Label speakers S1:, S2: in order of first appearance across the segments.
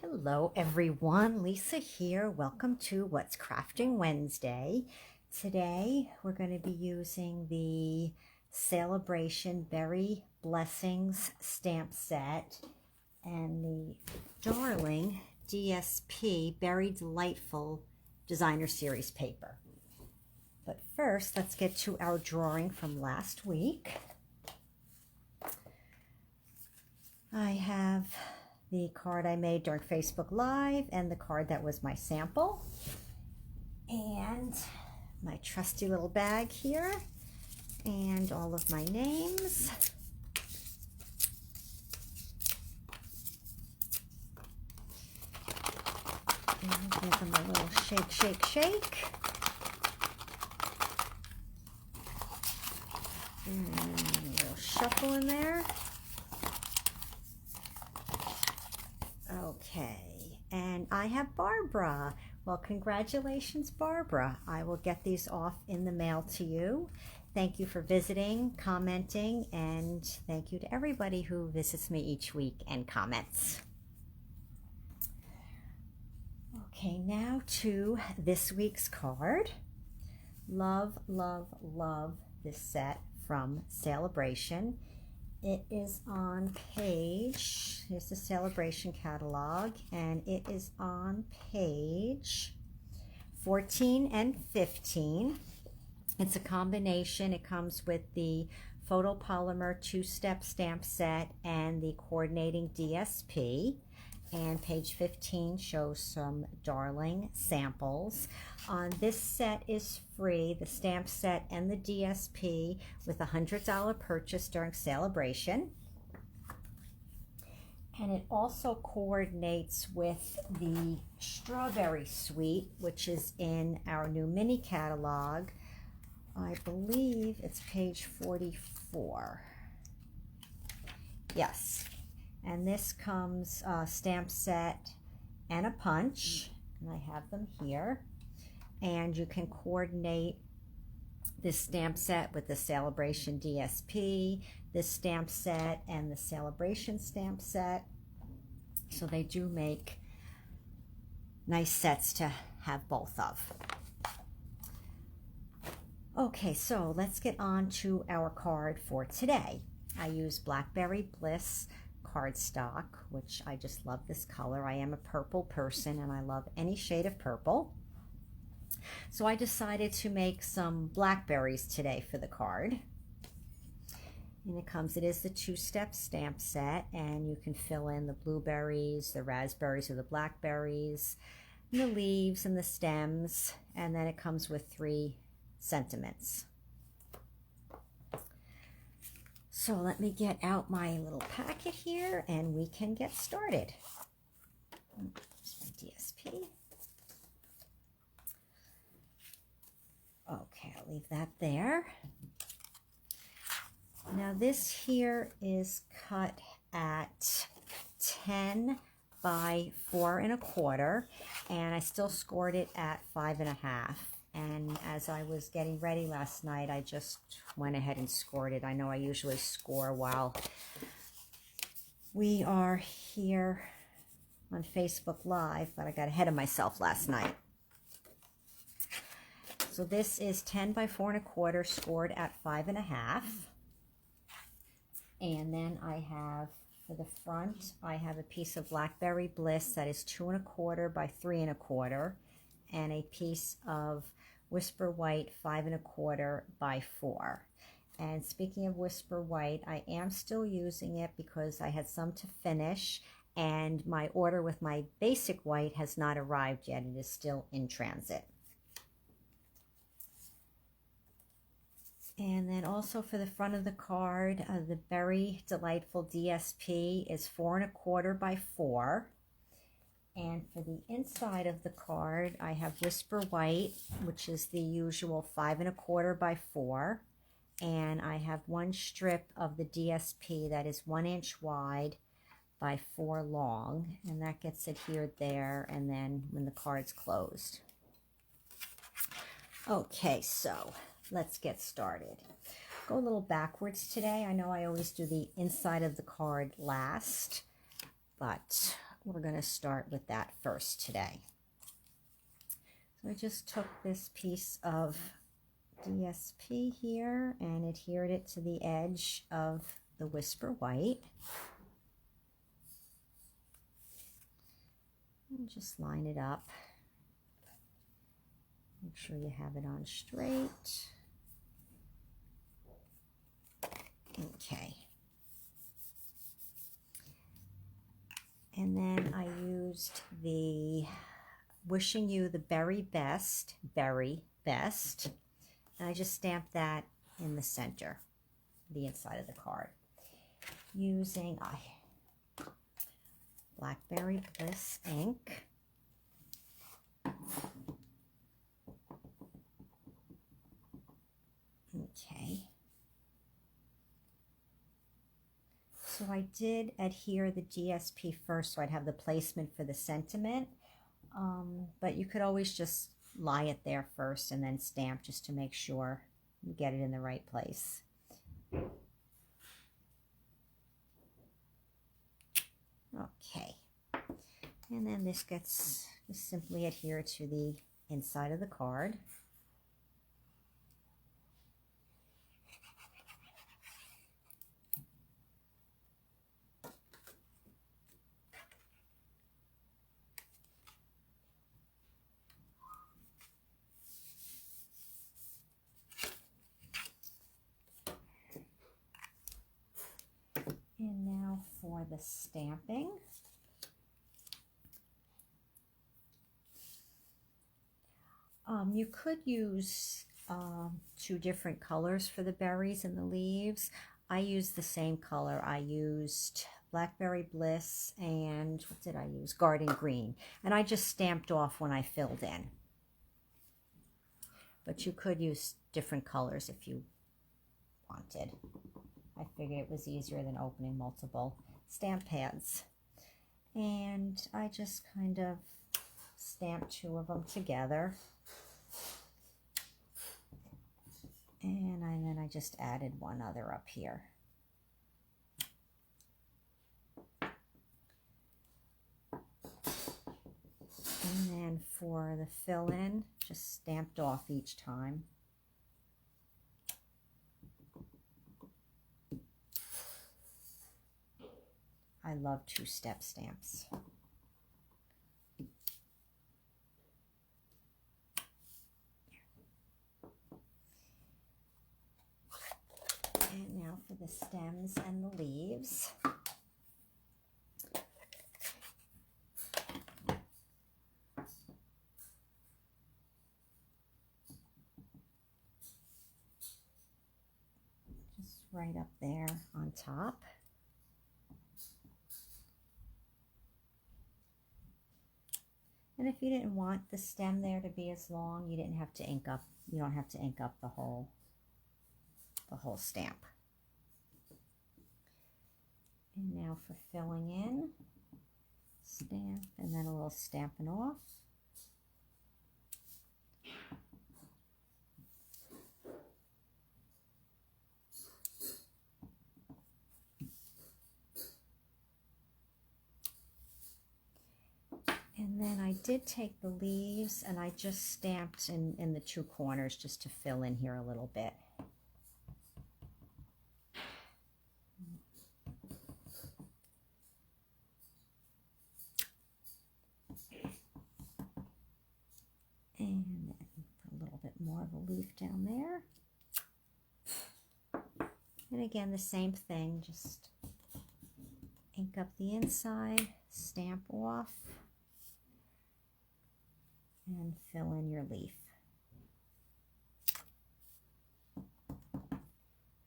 S1: Hello everyone, Lisa here. Welcome to What's Crafting Wednesday. Today we're going to be using the Celebration Berry Blessings stamp set and the Darling DSP Berry Delightful Designer Series paper. But first, let's get to our drawing from last week. I have the card I made during Facebook Live and the card that was my sample. And my trusty little bag here and all of my names. And give them a little shake, shake, shake. And a little shuffle in there. Okay, and I have Barbara. Well, congratulations, Barbara. I will get these off in the mail to you. Thank you for visiting, commenting, and thank you to everybody who visits me each week and comments. Okay, now to this week's card. Love, love, love this set from Celebration. It is on page, here's the Celebration catalog, and it is on page 14 and 15. It's a combination. It comes with the photopolymer two-step stamp set and the coordinating DSP. And page 15 shows some Darling samples. This set is free, the stamp set and the DSP, with a $100 purchase during Celebration. And it also coordinates with the Strawberry Suite, which is in our new mini catalog. I believe it's page 44. Yes. And this comes stamp set and a punch, and I have them here. And you can coordinate this stamp set with the Celebration DSP, this stamp set, and the Celebration stamp set. So they do make nice sets to have both of. Okay, so let's get on to our card for today. I use Blackberry Bliss cardstock, which I just love this color. I am a purple person and I love any shade of purple. So I decided to make some blackberries today for the card. And it is the two-step stamp set, and you can fill in the blueberries, the raspberries, or the blackberries, and the leaves and the stems, and then it comes with 3 sentiments. So let me get out my little packet here and we can get started. Here's my DSP. Okay, I'll leave that there. Now this here is cut at 10 by 4 1/4, and I still scored it at 5 1/2. And as I was getting ready last night, I just went ahead and scored it. I know I usually score while we are here on Facebook Live, but I got ahead of myself last night. So this is 10 by 4 1/4, scored at 5 1/2. And then I have, for the front, I have a piece of Blackberry Bliss that is 2 1/4 by 3 1/4, and a piece of Whisper White 5 1/4 by 4. And speaking of Whisper White, I am still using it because I had some to finish, and my order with my basic white has not arrived yet. It is still in transit. And then also for the front of the card, the Berry Delightful DSP is 4 1/4 by 4. And for the inside of the card, I have Whisper White, which is the usual 5 1/4 by 4. And I have one strip of the DSP that is 1 inch wide by 4 long. And that gets adhered there, and then when the card's closed. Okay, so let's get started. Go a little backwards today. I know I always do the inside of the card last, but we're going to start with that first today. So I just took this piece of DSP here and adhered it to the edge of the Whisper White. And just line it up. Make sure you have it on straight. Okay. And then I used the Wishing You the Berry Best, and I just stamped that in the center, the inside of the card, using Blackberry Bliss ink. Okay. So I did adhere the DSP first, so I'd have the placement for the sentiment, but you could always just lie it there first and then stamp just to make sure you get it in the right place. Okay, and then this gets just simply adhered to the inside of the card. And now for the stamping. You could use 2 different colors for the berries and the leaves. I used the same color. I used Blackberry Bliss and what did I use? Garden Green. And I just stamped off when I filled in. But you could use different colors if you wanted. I figured it was easier than opening multiple stamp pads. And I just kind of stamped 2 of them together. And then I just added 1 other up here. And then for the fill-in, just stamped off each time. I love 2-step stamps. And now for the stems and the leaves. Just right up there on top. And if you didn't want the stem there to be as long, you didn't have to ink up. You don't have to ink up the whole stamp. And now for filling in, stamp, and then a little stamping off. And then I did take the leaves and I just stamped in the 2 corners just to fill in here a little bit. And then put a little bit more of a leaf down there. And again, the same thing, just ink up the inside, stamp off, and fill in your leaf.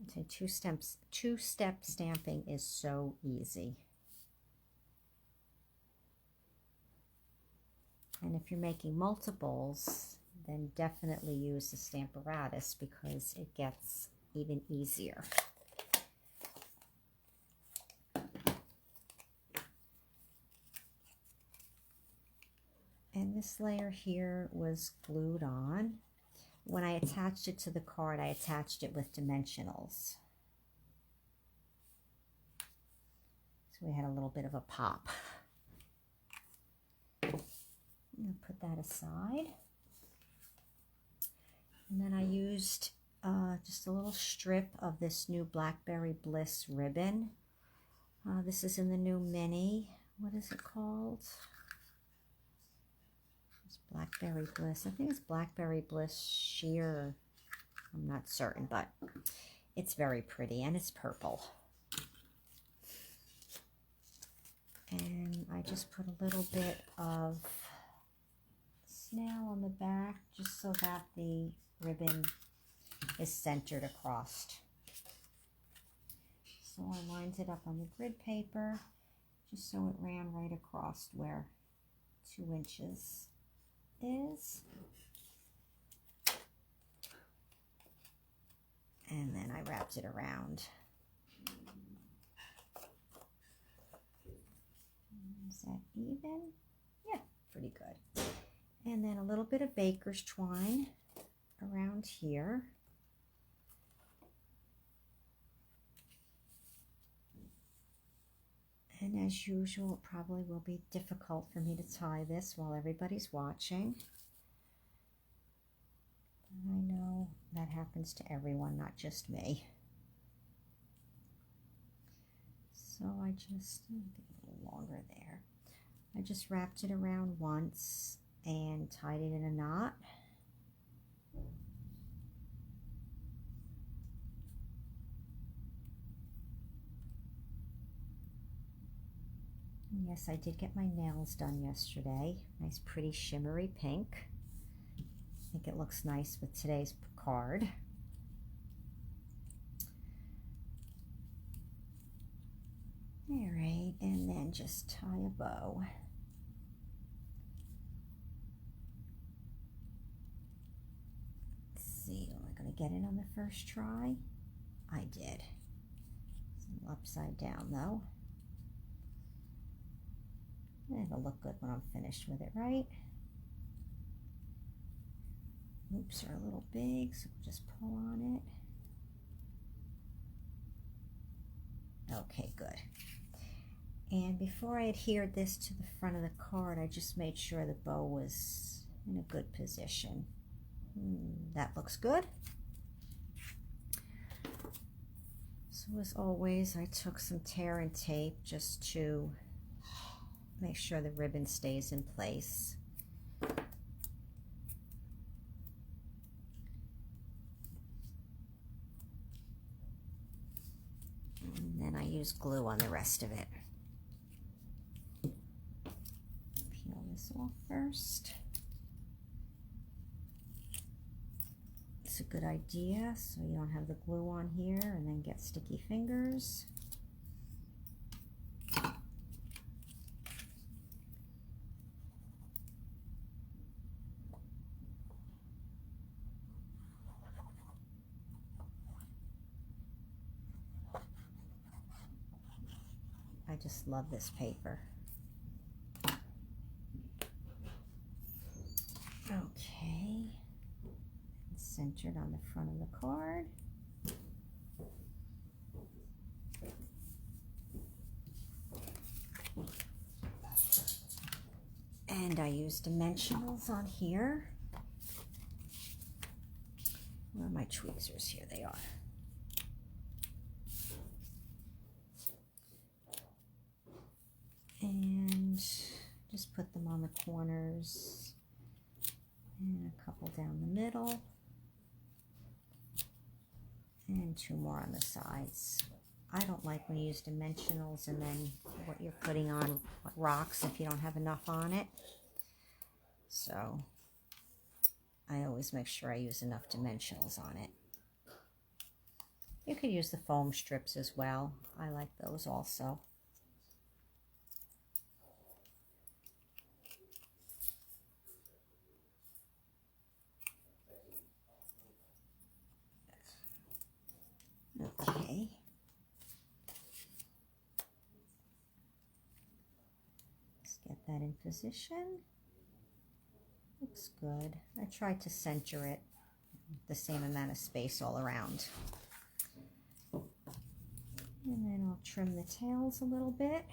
S1: I'd say 2-step stamping is so easy. And if you're making multiples, then definitely use the Stamparatus because it gets even easier. And this layer here was glued on. When I attached it to the card, I attached it with dimensionals. So we had a little bit of a pop. I'm going to put that aside. And then I used just a little strip of this new Blackberry Bliss ribbon. This is in the new mini. What is it called? It's Blackberry Bliss. I think it's Blackberry Bliss Sheer. I'm not certain, but it's very pretty and it's purple. And I just put a little bit of Snail on the back just so that the ribbon is centered across. So I lined it up on the grid paper just so it ran right across where 2 inches is. And then I wrapped it around. Is that even? Yeah, pretty good. And then a little bit of baker's twine around here. And as usual, it probably will be difficult for me to tie this while everybody's watching. I know that happens to everyone, not just me. So I just, get a little longer there. I just wrapped it around once and tied it in a knot. And yes, I did get my nails done yesterday. Nice pretty shimmery pink. I think it looks nice with today's card. All right, and then just tie a bow. Let's see, am I going to get it on the first try? I did. It's upside down though. It'll look good when I'm finished with it, right? Loops are a little big, so just pull on it. Okay, good. And before I adhered this to the front of the card, I just made sure the bow was in a good position. That looks good. So as always, I took some tear and tape just to make sure the ribbon stays in place. And then I use glue on the rest of it. Peel this off first. It's a good idea so you don't have the glue on here and then get sticky fingers. I just love this paper. Okay, it's centered on the front of the card. And I use dimensionals on here. Where are my tweezers? Here they are. And just put them on the corners and a couple down the middle and 2 more on the sides. I don't like when you use dimensionals and then what you're putting on rocks if you don't have enough on it. So I always make sure I use enough dimensionals on it. You could use the foam strips as well. I like those also. Okay. Let's get that in position. Looks good. I tried to center it the same amount of space all around. And then I'll trim the tails a little bit.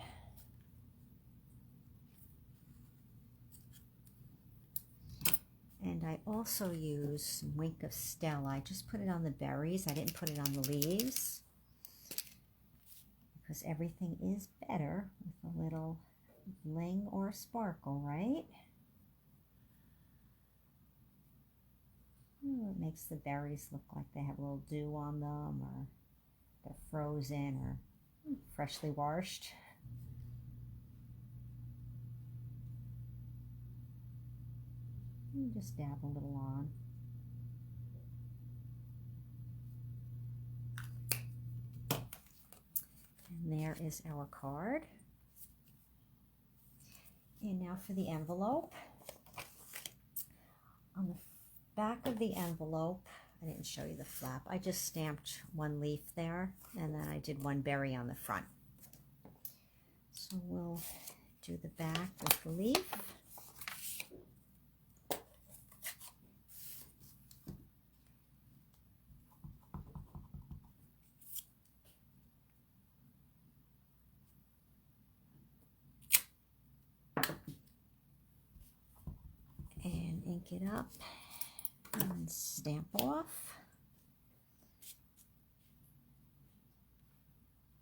S1: also use some Wink of Stella. I just put it on the berries. I didn't put it on the leaves because everything is better with a little bling or sparkle, right? Ooh, it makes the berries look like they have a little dew on them, or they're frozen or freshly washed. And just dab a little on. And there is our card. And now for the envelope. On the back of the envelope, I didn't show you the flap. I just stamped one leaf there, and then I did one berry on the front. So we'll do the back with the leaf. And ink it up and stamp off.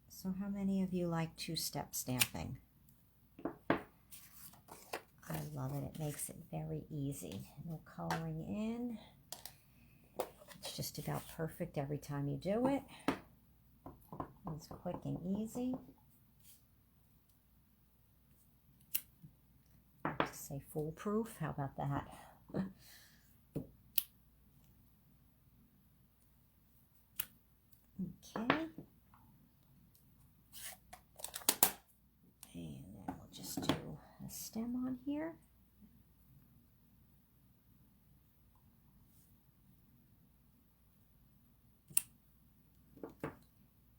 S1: So how many of you like two-step stamping? I love it. It makes it very easy. No coloring in. It's just about perfect every time you do it. It's quick and easy. I have to say foolproof. How about that? Okay. And then we'll just do a stem on here.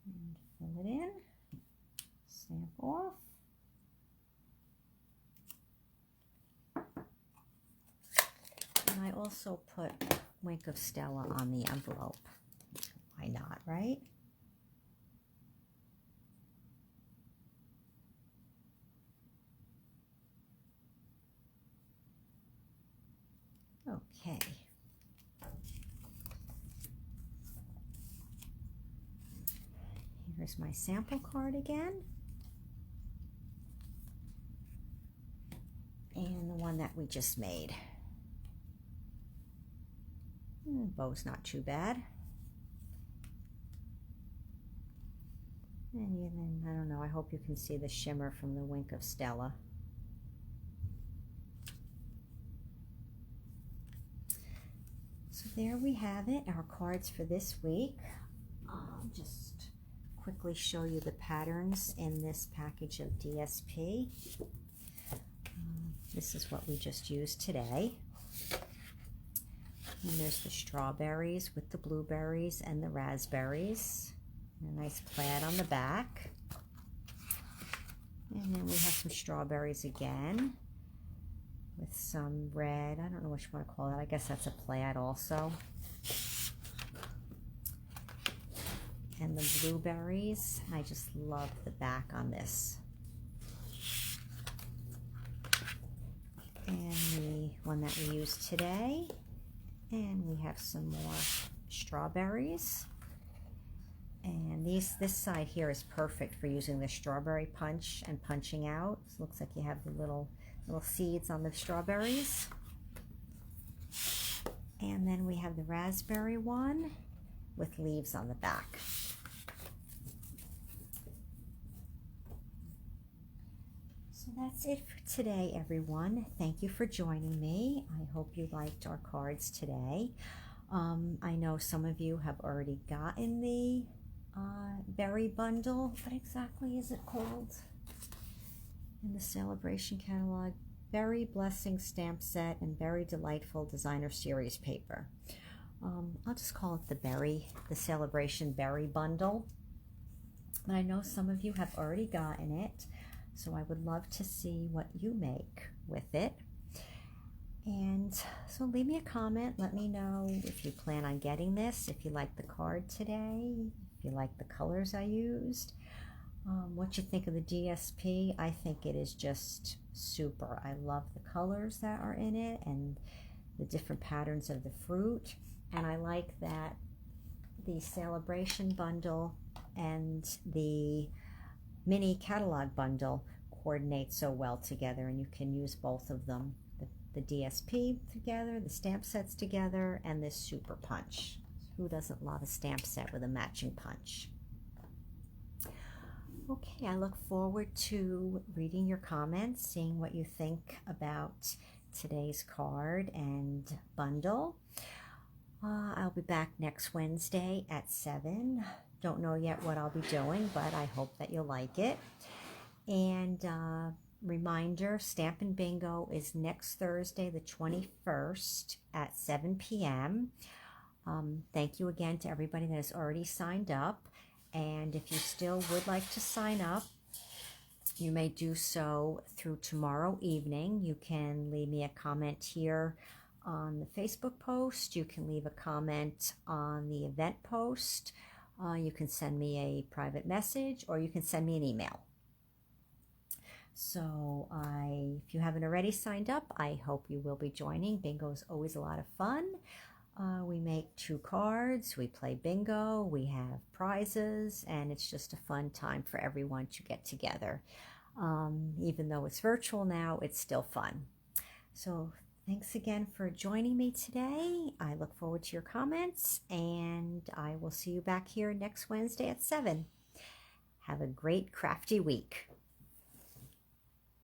S1: And fill it in. Stamp off. And I also put Wink of Stella on the envelope. Why not, right? Okay. Here's my sample card again. And the one that we just made. Bow's not too bad. And then, I don't know, I hope you can see the shimmer from the Wink of Stella. So there we have it, our cards for this week. I'll just quickly show you the patterns in this package of DSP. This is what we just used today. And there's the strawberries with the blueberries and the raspberries. And a nice plaid on the back. And then we have some strawberries again with some red. I don't know what you want to call that. I guess that's a plaid also. And the blueberries. I just love the back on this. And the one that we used today. And we have some more strawberries. And this side here is perfect for using the strawberry punch and punching out. So it looks like you have the little seeds on the strawberries. And then we have the raspberry one with leaves on the back. So that's it for today, everyone. Thank you for joining me. I hope you liked our cards today. I know some of you have already gotten the berry bundle. What exactly is it called in the celebration catalog? Berry Blessing stamp set and Berry Delightful designer series paper. I'll just call it the celebration berry bundle. But I know some of you have already gotten it, so I would love to see what you make with it. And so leave me a comment. Let me know if you plan on getting this, if you like the card today, if you like the colors I used, what you think of the DSP. I think it is just super. I love the colors that are in it, and the different patterns of the fruit. And I like that the celebration bundle and the mini catalog bundle coordinate so well together, and you can use both of them, the DSP together, the stamp sets together, and this super punch. Who doesn't love a stamp set with a matching punch? Okay, I look forward to reading your comments, seeing what you think about today's card and bundle. I'll be back next Wednesday at 7. Don't know yet what I'll be doing, but I hope that you'll like it. And reminder, Stampin' Bingo is next Thursday, the 21st at 7 p.m. Thank you again to everybody that has already signed up. And if you still would like to sign up, you may do so through tomorrow evening. You can leave me a comment here on the Facebook post. You can leave a comment on the event post. You can send me a private message, or you can send me an email. So if you haven't already signed up, I hope you will be joining. Bingo is always a lot of fun. We make 2 cards, we play bingo, we have prizes, and it's just a fun time for everyone to get together. Even though it's virtual now, it's still fun. So thanks again for joining me today. I look forward to your comments, and I will see you back here next Wednesday at 7. Have a great crafty week.